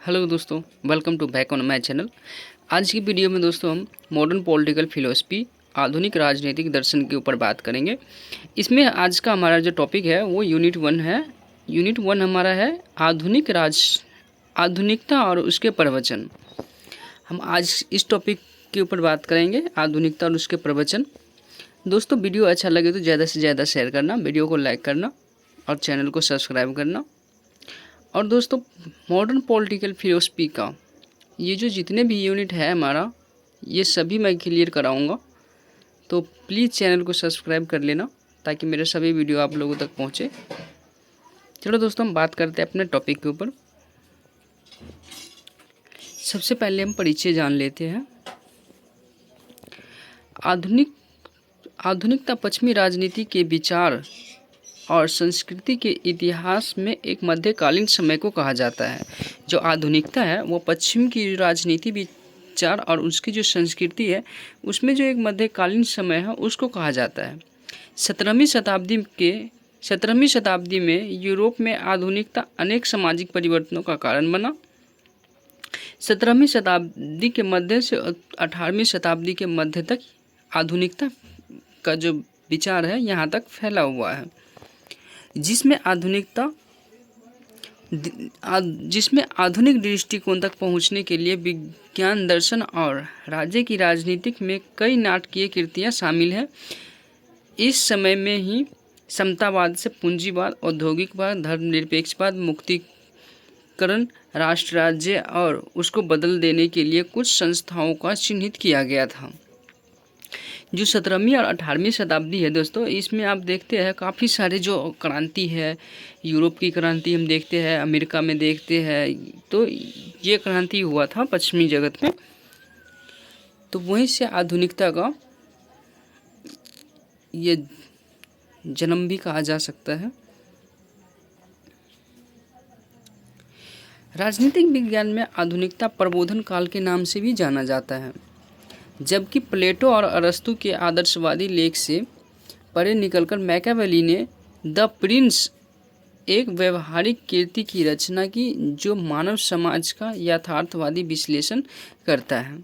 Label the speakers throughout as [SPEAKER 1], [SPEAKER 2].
[SPEAKER 1] Hello दोस्तों, welcome to back on my channel. आज की वीडियो में दोस्तों हम मॉडर्न पॉलिटिकल फिलोसफी आधुनिक राजनीतिक दर्शन के ऊपर बात करेंगे। इसमें आज का हमारा जो टॉपिक है वो यूनिट 1 है। यूनिट 1 हमारा है आधुनिकता और उसके प्रवचन। हम आज इस टॉपिक के ऊपर बात करेंगे, आधुनिकता और उसके प्रवचन। दोस्तों वीडियो अच्छा लगे तो ज़्यादा से ज़्यादा शेयर करना, वीडियो को लाइक करना और चैनल को सब्सक्राइब करना। और दोस्तों मॉडर्न पॉलिटिकल फिलोसफी का ये जो जितने भी यूनिट है हमारा, ये सभी मैं क्लियर कराऊंगा, तो प्लीज़ चैनल को सब्सक्राइब कर लेना ताकि मेरे सभी वीडियो आप लोगों तक पहुँचे। चलो दोस्तों हम बात करते हैं अपने टॉपिक के ऊपर। सबसे पहले हम परिचय जान लेते हैं। आधुनिकता पश्चिमी राजनीति के विचार और संस्कृति के इतिहास में एक मध्यकालीन समय को कहा जाता है। जो आधुनिकता है वो पश्चिम की राजनीति विचार और उसकी जो संस्कृति है उसमें जो एक मध्यकालीन समय है उसको कहा जाता है। 17वीं शताब्दी में यूरोप में आधुनिकता अनेक सामाजिक परिवर्तनों का कारण बना। 17वीं शताब्दी के मध्य से 18वीं शताब्दी के मध्य तक आधुनिकता का जो विचार है यहाँ तक फैला हुआ है, जिसमें आधुनिक दृष्टिकोण तक पहुंचने के लिए विज्ञान, दर्शन और राज्य की राजनीतिक में कई नाटकीय कृतियां शामिल हैं। इस समय में ही समतावाद से पूंजीवाद, औद्योगिकवाद, धर्मनिरपेक्षवाद, मुक्तिकरण, राष्ट्र राज्य और उसको बदल देने के लिए कुछ संस्थाओं का चिन्हित किया गया था। जो 17वीं और 18वीं शताब्दी है दोस्तों, इसमें आप देखते हैं काफ़ी सारे जो क्रांति है, यूरोप की क्रांति हम देखते हैं, अमेरिका में देखते हैं, तो ये क्रांति हुआ था पश्चिमी जगत में। तो वहीं से आधुनिकता का ये जन्म भी कहा जा सकता है। राजनीतिक विज्ञान में आधुनिकता प्रबोधन काल के नाम से भी जाना जाता है, जबकि प्लेटो और अरस्तु के आदर्शवादी लेख से परे निकलकर मैकियावेली ने द प्रिंस एक व्यवहारिक कृति की रचना की जो मानव समाज का यथार्थवादी विश्लेषण करता है।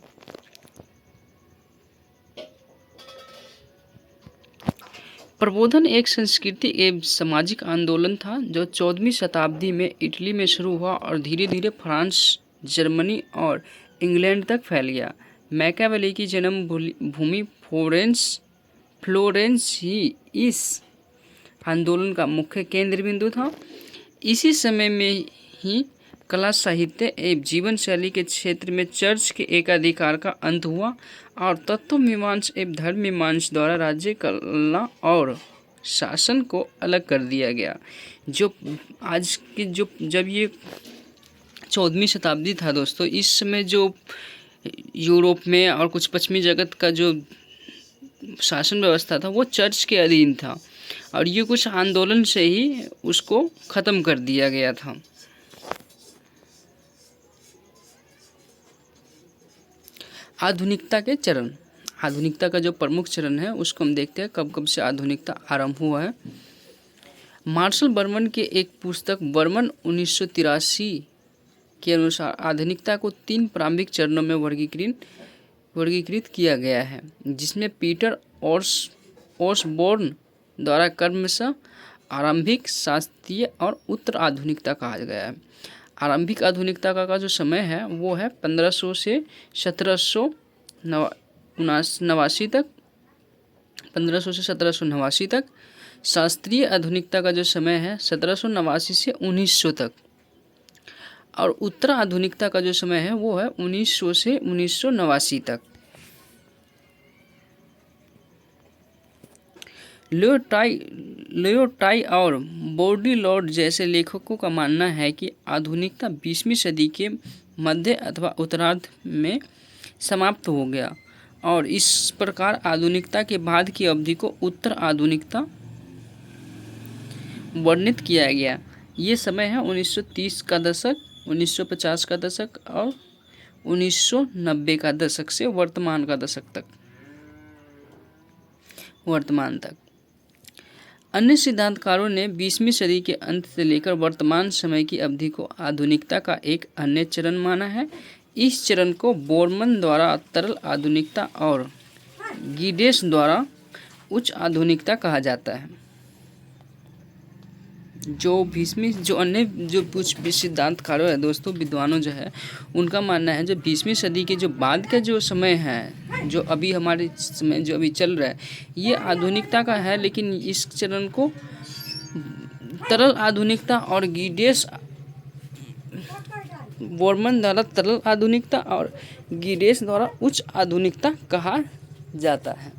[SPEAKER 1] प्रबोधन एक संस्कृति एवं सामाजिक आंदोलन था जो 14वीं शताब्दी में इटली में शुरू हुआ और धीरे धीरे फ्रांस, जर्मनी और इंग्लैंड तक फैल गया। मैकियावेली की जन्म भूमि फ्लोरेंस ही इस आंदोलन का मुख्य केंद्र बिंदु था। इसी समय में ही कला, साहित्य एवं जीवन शैली के क्षेत्र में चर्च के एकाधिकार का अंत हुआ और तत्वमीमांसा एवं धर्ममीमांसा द्वारा राज्य, कला और शासन को अलग कर दिया गया। जो आज की जब ये 14वीं शताब्दी था दोस्तों, इस समय जो यूरोप में और कुछ पश्चिमी जगत का जो शासन व्यवस्था था वो चर्च के अधीन था और ये कुछ आंदोलन से ही उसको ख़त्म कर दिया गया था। आधुनिकता के चरण, आधुनिकता का जो प्रमुख चरण है उसको हम देखते हैं कब कब से आधुनिकता आरंभ हुआ है। मार्शल बर्मन के एक पुस्तक बर्मन 1983 के अनुसार आधुनिकता को 3 प्रारंभिक चरणों में वर्गीकृत किया गया है, जिसमें पीटर ओसबोर्न द्वारा क्रमशः आरंभिक, शास्त्रीय और उत्तर आधुनिकता कहा गया है। आरंभिक आधुनिकता का जो समय है वो है 1500 से 1789 तक, 1500 से 1789 तक। शास्त्रीय आधुनिकता का जो समय है 1789 से 1900 तक और उत्तर आधुनिकता का जो समय है वो है 1900 से 1989 तक। लियो टाई और बॉडीलॉर्ड जैसे लेखकों का मानना है कि आधुनिकता 20वीं सदी के मध्य अथवा उत्तरार्ध में समाप्त हो गया और इस प्रकार आधुनिकता के बाद की अवधि को उत्तर आधुनिकता वर्णित किया गया। ये समय है 1930 का दशक, 1950 का दशक और 1990 का दशक से वर्तमान तक। अन्य सिद्धांतकारों ने 20वीं सदी के अंत से लेकर वर्तमान समय की अवधि को आधुनिकता का एक अन्य चरण माना है। इस चरण को बोरमन द्वारा तरल आधुनिकता और गिडेस द्वारा उच्च आधुनिकता कहा जाता है। जो अन्य कुछ भी सिद्धांतकारों है दोस्तों, विद्वानों जो है, उनका मानना है जो 20वीं सदी के जो बाद का जो समय है, जो अभी हमारे समय जो अभी चल रहा है, ये आधुनिकता का है। लेकिन इस चरण को तरल आधुनिकता और गिडेस बोरमन द्वारा तरल आधुनिकता और गिडेस द्वारा उच्च आधुनिकता कहा जाता है।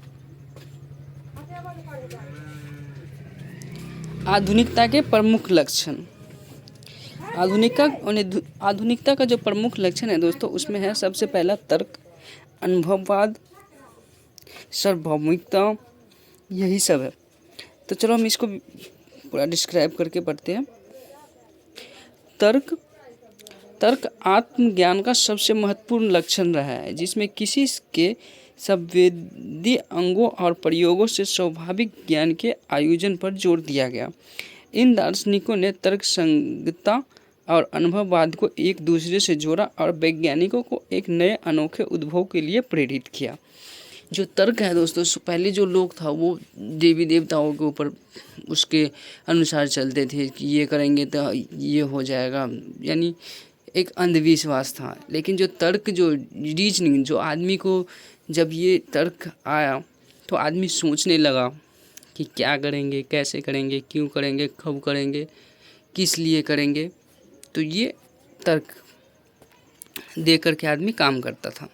[SPEAKER 1] आधुनिकता के प्रमुख लक्षण। आधुनिकता का जो प्रमुख लक्षण है दोस्तों, उसमें है सबसे पहला तर्क, अनुभववाद, सार्वभौमिकता, यही सब है। तो चलो हम इसको पूरा डिस्क्राइब करके पढ़ते हैं। तर्क आत्मज्ञान का सबसे महत्वपूर्ण लक्षण रहा है, जिसमें किसी के संवेदी अंगों और प्रयोगों से स्वाभाविक ज्ञान के आयोजन पर जोर दिया गया। इन दार्शनिकों ने तर्कसंगतता और अनुभववाद को एक दूसरे से जोड़ा और वैज्ञानिकों को एक नए अनोखे उद्भव के लिए प्रेरित किया। जो तर्क है दोस्तों, पहले जो लोग था वो देवी देवताओं के ऊपर उसके अनुसार चलते थे कि ये करेंगे तो ये हो जाएगा, यानी एक अंधविश्वास था। लेकिन जो तर्क, जो रीजनिंग, जो आदमी को जब ये तर्क आया तो आदमी सोचने लगा कि क्या करेंगे, कैसे करेंगे, क्यों करेंगे, कब करेंगे, किस लिए करेंगे। तो ये तर्क दे करके आदमी काम करता था।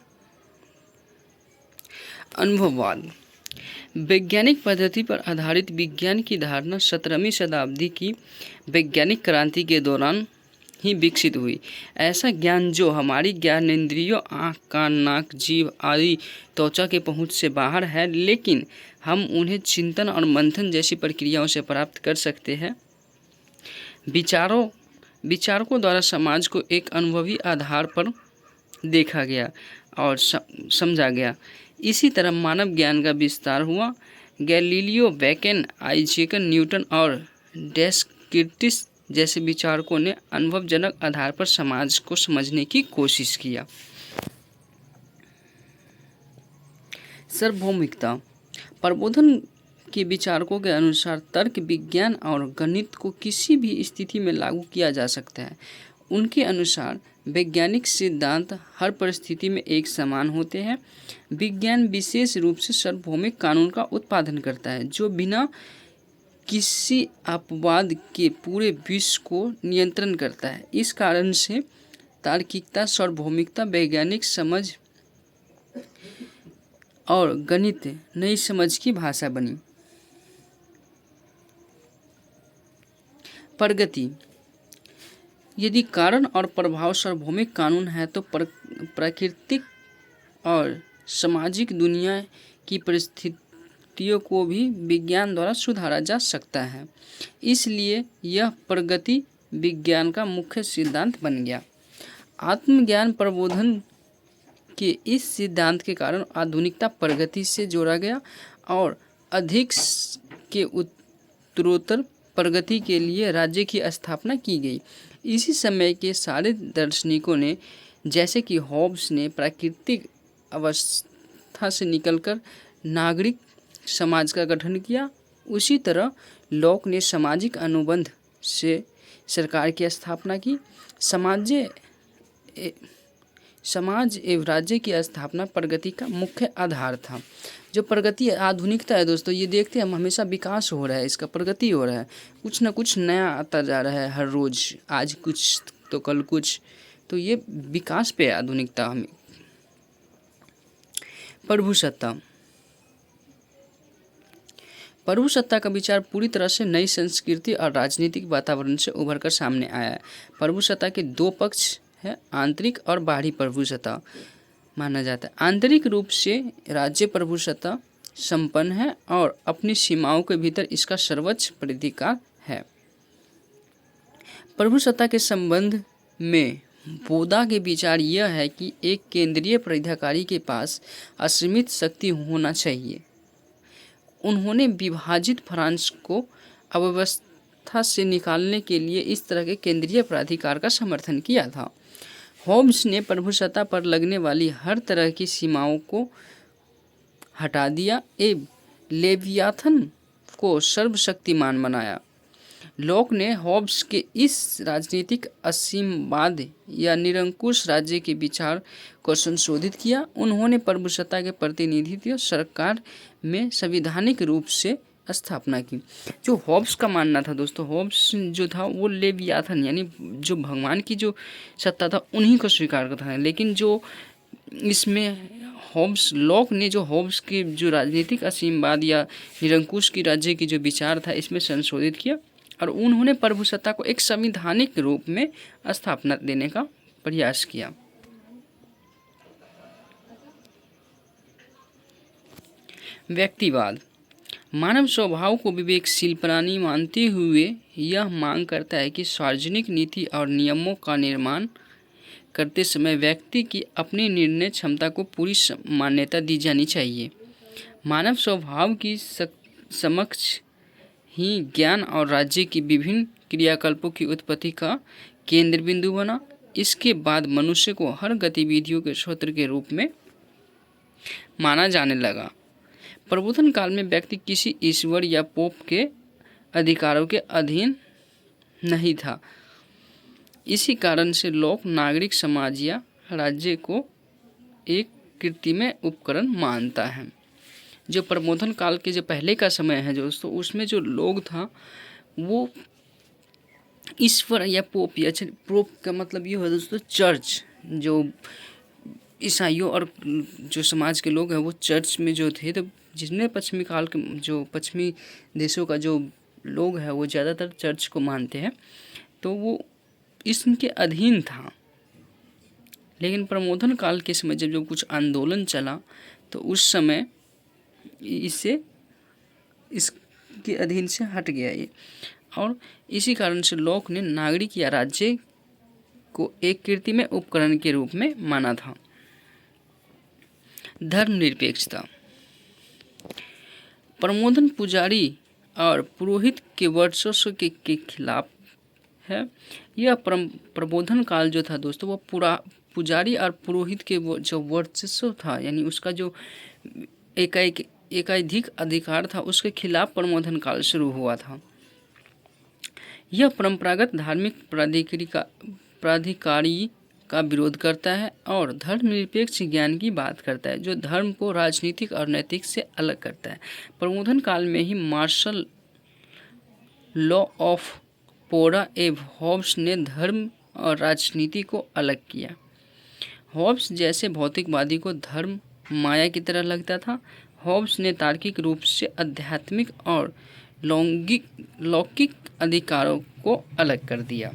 [SPEAKER 1] अनुभववाद। वैज्ञानिक पद्धति पर आधारित विज्ञान की धारणा 17वीं शताब्दी की वैज्ञानिक क्रांति के दौरान ही विकसित हुई। ऐसा ज्ञान जो हमारी ज्ञानेंद्रियों, आँख, कान, नाक, जीभ आदि त्वचा के पहुँच से बाहर है, लेकिन हम उन्हें चिंतन और मंथन जैसी प्रक्रियाओं से प्राप्त कर सकते हैं। विचारकों द्वारा समाज को एक अनुभवी आधार पर देखा गया और समझा गया। इसी तरह मानव ज्ञान का विस्तार हुआ। गैलीलियो, बेकन, आइजैक न्यूटन और डेस्कार्tes जैसे विचारकों ने अनुभवजनक आधार पर समाज को समझने की कोशिश किया। सार्वभौमिकता। प्रबोधन के विचारकों के अनुसार तर्क, विज्ञान और गणित को किसी भी स्थिति में लागू किया जा सकता है। उनके अनुसार वैज्ञानिक सिद्धांत हर परिस्थिति में एक समान होते हैं। विज्ञान विशेष रूप से सार्वभौमिक कानून का उत्पादन करता है, जो बिना किसी अपवाद के पूरे विश्व को नियंत्रण करता है। इस कारण से तार्किकता, सार्वभौमिकता, वैज्ञानिक समझ और गणित नई समझ की भाषा बनी। प्रगति। यदि कारण और प्रभाव सार्वभौमिक कानून है तो प्राकृतिक और सामाजिक दुनिया की परिस्थितियों को भी विज्ञान द्वारा सुधारा जा सकता है। इसलिए यह प्रगति विज्ञान का मुख्य सिद्धांत बन गया। आत्मज्ञान प्रबोधन के इस सिद्धांत के कारण आधुनिकता प्रगति से जोड़ा गया और अधिक के उत्तरोत्तर प्रगति के लिए राज्य की स्थापना की गई। इसी समय के सारे दार्शनिकों ने, जैसे कि हॉब्स ने प्राकृतिक अवस्था से निकलकर नागरिक समाज का गठन किया, उसी तरह लॉक ने सामाजिक अनुबंध से सरकार की स्थापना की। समाज एवं राज्य की स्थापना प्रगति का मुख्य आधार था। जो प्रगति आधुनिकता है दोस्तों, ये देखते हैं हम हमेशा विकास हो रहा है, इसका प्रगति हो रहा है, कुछ ना कुछ नया आता जा रहा है हर रोज़, आज कुछ तो कल कुछ, तो ये विकास पे आधुनिकता हमें। प्रभुसत्ता। प्रभुसत्ता का विचार पूरी तरह से नई संस्कृति और राजनीतिक वातावरण से उभरकर सामने आया है। प्रभुसत्ता के दो पक्ष है, आंतरिक और बाहरी प्रभुसत्ता माना जाता है। आंतरिक रूप से राज्य प्रभुसत्ता संपन्न है और अपनी सीमाओं के भीतर इसका सर्वोच्च प्राधिकार है। प्रभुसत्ता के संबंध में बोधा के विचार यह है कि एक केंद्रीय प्राधिकारी के पास असीमित शक्ति होना चाहिए। उन्होंने विभाजित फ्रांस को अव्यवस्था से निकालने के लिए इस तरह के केंद्रीय प्राधिकार का समर्थन किया था। होब्स ने प्रभुसत्ता पर लगने वाली हर तरह की सीमाओं को हटा दिया एवं लेवियाथन को सर्वशक्तिमान बनाया। लॉक ने होब्स के इस राजनीतिक असीमवाद या निरंकुश राज्य के विचार को संशोधित किया। उन्होंने प्रभुसत्ता के प्रतिनिधित्व सरकार में संवैधानिक रूप से स्थापना की। जो होब्स का मानना था दोस्तों, होब्स जो था वो लेवियाथन यानी जो भगवान की जो सत्ता था उन्हीं को स्वीकार करता था, लेकिन जो इसमें होब्स लॉक ने जो होब्स की जो राजनीतिक असीमवाद या निरंकुश की राज्य की जो विचार था इसमें संशोधित किया और उन्होंने प्रभुसत्ता को एक संवैधानिक रूप में स्थापना देने का प्रयास किया। व्यक्तिवाद मानव स्वभाव को विवेकशील प्राणी मानते हुए यह मांग करता है कि सार्वजनिक नीति और नियमों का निर्माण करते समय व्यक्ति की अपनी निर्णय क्षमता को पूरी मान्यता दी जानी चाहिए। मानव स्वभाव की समक्ष ही ज्ञान और राज्य की विभिन्न क्रियाकल्पों की उत्पत्ति का केंद्र बिंदु बना। इसके बाद मनुष्य को हर गतिविधियों के स्रोत के रूप में माना जाने लगा। प्रबोधन काल में व्यक्ति किसी ईश्वर या पोप के अधिकारों के अधीन नहीं था। इसी कारण से लोग नागरिक समाज या राज्य को एक कृत्रिम उपकरण मानता है। जो प्रबोधन काल के जो पहले का समय है दोस्तों, उसमें जो लोग था वो ईश्वर या पोप या पोप का मतलब ये है दोस्तों चर्च, जो ईसाइयों और जो समाज के लोग हैं वो चर्च में जो थे, तो जिसने पश्चिमी काल के जो पश्चिमी देशों का जो लोग हैं वो ज़्यादातर चर्च को मानते हैं, तो वो इसके अधीन था। लेकिन प्रबोधन काल के समय जब कुछ आंदोलन चला तो उस समय इससे इसके अधीन से हट गया ये, और इसी कारण से लोक ने नागरिक या राज्य को एक कृत्रिम उपकरण के रूप में माना था। धर्मनिरपेक्षता प्रबोधन पुजारी और पुरोहित के वर्चस्व के खिलाफ है। यह प्रबोधन काल जो था दोस्तों वो पूरा पुजारी और पुरोहित के जो वर्चस्व था यानी उसका जो एकाधिक अधिकार था उसके खिलाफ प्रबोधन काल शुरू हुआ था। यह परंपरागत धार्मिक प्राधिकारी का विरोध करता है और धर्मनिरपेक्ष ज्ञान की बात करता है जो धर्म को राजनीतिक और नैतिक से अलग करता है। प्रबोधन काल में ही मार्शल लॉ ऑफ पोरा एवं होब्स ने धर्म और राजनीति को अलग किया। होब्स जैसे भौतिकवादी को धर्म माया की तरह लगता था। होब्स ने तार्किक रूप से आध्यात्मिक और लौकिक अधिकारों को अलग कर दिया।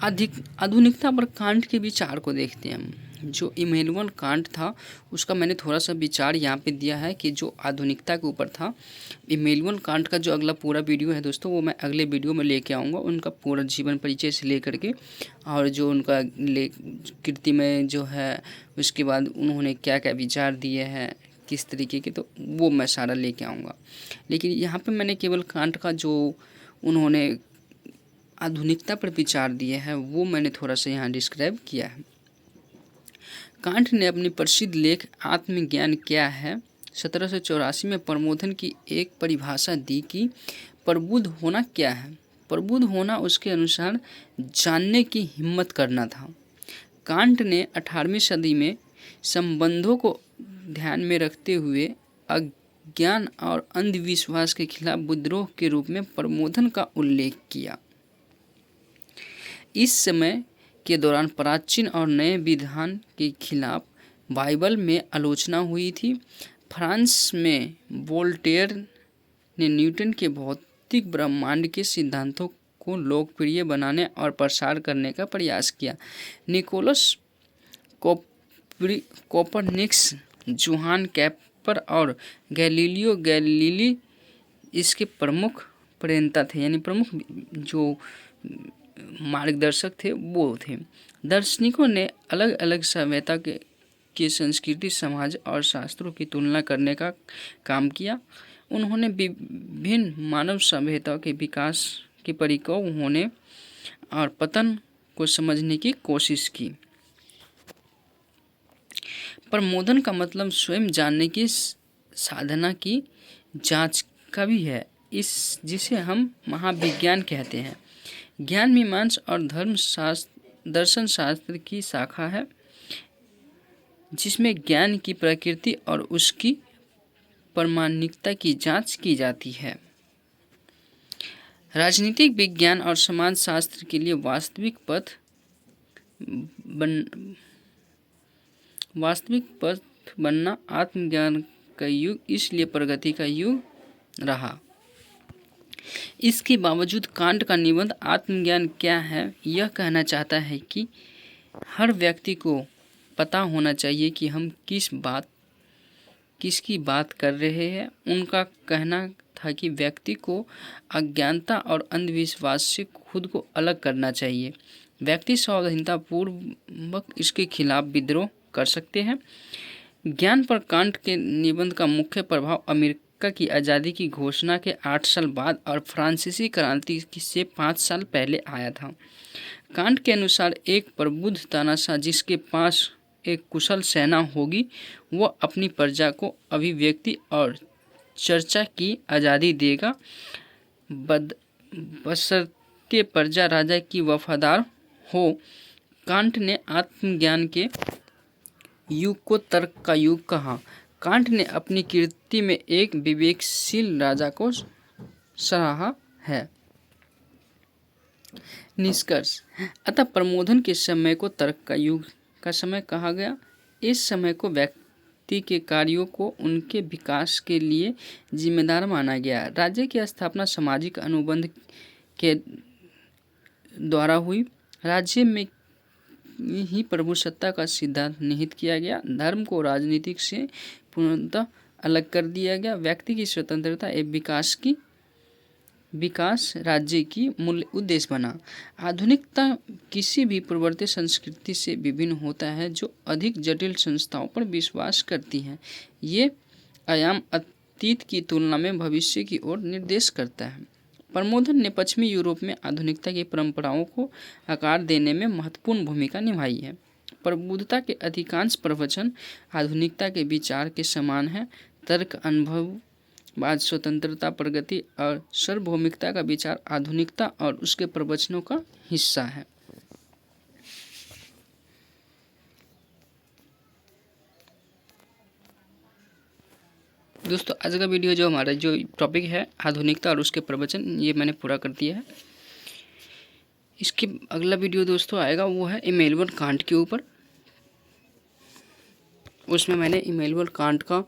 [SPEAKER 1] आधुनिकता पर कांट के विचार को देखते हैं हम। जो इमैनुअल कांट था उसका मैंने थोड़ा सा विचार यहाँ पे दिया है कि जो आधुनिकता के ऊपर था। इमैनुअल कांट का जो अगला पूरा वीडियो है दोस्तों वो मैं अगले वीडियो में लेके आऊँगा, उनका पूरा जीवन परिचय से लेकर के और जो उनका कृति में जो है उसके बाद उन्होंने क्या क्या विचार दिए हैं किस तरीके के, तो वो मैं सारा लेके आऊँगा। लेकिन यहाँ पर मैंने केवल कांट का जो उन्होंने आधुनिकता पर विचार दिए हैं वो मैंने थोड़ा सा यहाँ डिस्क्राइब किया है। कांट ने अपनी प्रसिद्ध लेख आत्मज्ञान क्या है 1784 में प्रबोधन की एक परिभाषा दी कि प्रबुद्ध होना क्या है। प्रबुद्ध होना उसके अनुसार जानने की हिम्मत करना था। कांट ने 18वीं सदी में संबंधों को ध्यान में रखते हुए अज्ञान और अंधविश्वास के खिलाफ विद्रोह के रूप में प्रबोधन का उल्लेख किया। इस समय के दौरान प्राचीन और नए विधान के खिलाफ बाइबल में आलोचना हुई थी। फ्रांस में वोल्टेयर ने न्यूटन के भौतिक ब्रह्मांड के सिद्धांतों को लोकप्रिय बनाने और प्रसार करने का प्रयास किया। निकोलस कोपरनिकस, जोहान केप्लर और गैलीलियो गैलीली इसके प्रमुख प्रेरणा थे, यानी प्रमुख जो मार्गदर्शक थे वो थे। दार्शनिकों ने अलग अलग सभ्यता के संस्कृति, समाज और शास्त्रों की तुलना करने का काम किया। उन्होंने विभिन्न मानव सभ्यताओं के विकास के परिपक्व होने और पतन को समझने की कोशिश की। प्रमोदन का मतलब स्वयं जानने की साधना की जांच का भी है, इस जिसे हम महाविज्ञान कहते हैं। ज्ञान मीमांसा और दर्शन शास्त्र की शाखा है, जिसमें ज्ञान की प्रकृति और उसकी प्रामाणिकता की जांच की जाती है। राजनीतिक विज्ञान और समाज शास्त्र के लिए वास्तविक पथ बनना आत्मज्ञान का युग, इसलिए प्रगति का युग रहा। इसके बावजूद कांट का निबंध आत्मज्ञान क्या है यह कहना चाहता है कि हर व्यक्ति को पता होना चाहिए कि हम किसकी बात कर रहे हैं। उनका कहना था कि व्यक्ति को अज्ञानता और अंधविश्वास से खुद को अलग करना चाहिए। व्यक्ति सावधानतापूर्वक इसके खिलाफ विद्रोह कर सकते हैं। ज्ञान पर कांट के निबंध का मुख्य प्रभाव अमेरिका की आज़ादी की घोषणा के 8 साल बाद और फ्रांसीसी क्रांति से 5 साल पहले आया था। कांट के अनुसार एक प्रबुद्ध तानाशाह जिसके पास एक कुशल सेना होगी, वह अपनी प्रजा को अभिव्यक्ति और चर्चा की आज़ादी देगा, बशर्ते प्रजा राजा की वफादार हो। कांट ने आत्मज्ञान के युग को तर्क का युग कहा। कांट ने अपनी कृति में एक विवेकशील राजा को सराहा है। निष्कर्ष, अतः प्रमोदन के समय को तर्क का युग का समय कहा गया। इस समय को व्यक्ति के कार्यों को उनके विकास के लिए जिम्मेदार माना गया। राज्य की स्थापना सामाजिक अनुबंध के द्वारा हुई। राज्य में ही प्रभुसत्ता का सिद्धांत निहित किया गया। धर्म को राजनीतिक से पूर्णतः अलग कर दिया गया। व्यक्ति की स्वतंत्रता एवं विकास राज्य की मूल उद्देश्य बना। आधुनिकता किसी भी पूर्ववर्ती संस्कृति से विभिन्न होता है, जो अधिक जटिल संस्थाओं पर विश्वास करती है। ये आयाम अतीत की तुलना में भविष्य की ओर निर्देश करता है। प्रमोदन ने पश्चिमी यूरोप में आधुनिकता की परंपराओं को आकार देने में महत्वपूर्ण भूमिका निभाई है। प्रबुद्धता के अधिकांश प्रवचन आधुनिकता के विचार के समान हैं। तर्क, अनुभववाद, स्वतंत्रता, प्रगति और सार्वभौमिकता का विचार आधुनिकता और उसके प्रवचनों का हिस्सा है। दोस्तों, आज का वीडियो जो हमारा जो टॉपिक है आधुनिकता और उसके प्रवचन, ये मैंने पूरा कर दिया है। इसके अगला वीडियो दोस्तों आएगा, वो है इमैनुअल कांट के ऊपर। उसमें मैंने इमैनुअल कांट का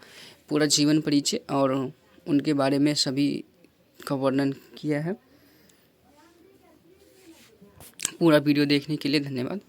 [SPEAKER 1] पूरा जीवन परिचय और उनके बारे में सभी का वर्णन किया है। पूरा वीडियो देखने के लिए धन्यवाद।